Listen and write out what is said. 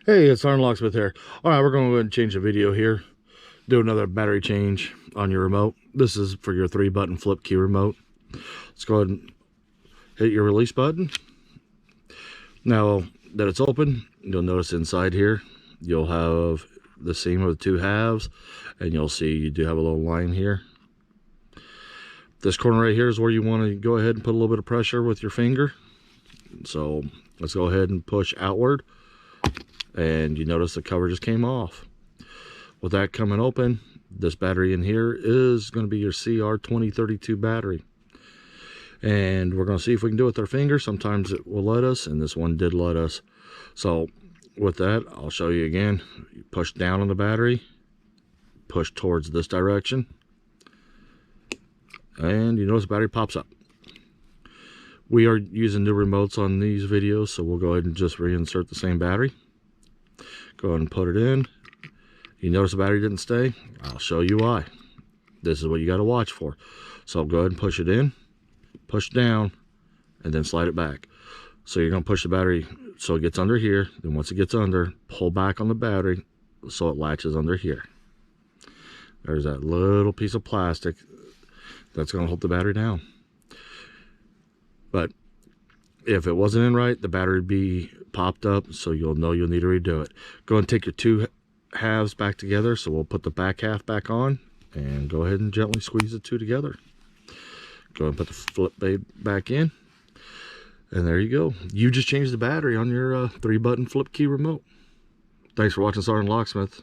Hey, it's Locksmith here. All right, we're going to go ahead and change the video here. Do another battery change on your remote. This is for your 3-button flip key remote. Let's go ahead and hit your release button. Now that it's open, you'll notice inside here, you'll have the seam of the 2 halves, and you'll see you do have a little line here. This corner right here is where you want to go ahead and put a little bit of pressure with your finger. So let's go ahead and push outward. And you notice the cover just came off. With that coming open, this battery in here is going to be your CR2032 battery. And we're going to see if we can do it with our finger. Sometimes it will let us, and this one did let us. So with that, I'll show you again. You push down on the battery, push towards this direction, and you notice the battery pops up. We are using new remotes on these videos, so we'll go ahead and just reinsert the same battery. Go ahead and put it in. You notice the battery didn't stay? I'll show you why. This is what you got to watch for. So go ahead and push it in, push down, and then slide it back. So you're going to push the battery so it gets under here. Then once it gets under, pull back on the battery so it latches under here. There's that little piece of plastic that's going to hold the battery down. But if it wasn't in right, the battery would be popped up, so you'll know you'll need to redo it. Go ahead and take your 2 halves back together. So we'll put the back half back on and go ahead and gently squeeze the 2 together. Go ahead and put the flip blade back in, and there you go. You just changed the battery on your 3-button flip key remote. Thanks for watching SgtLocksmith.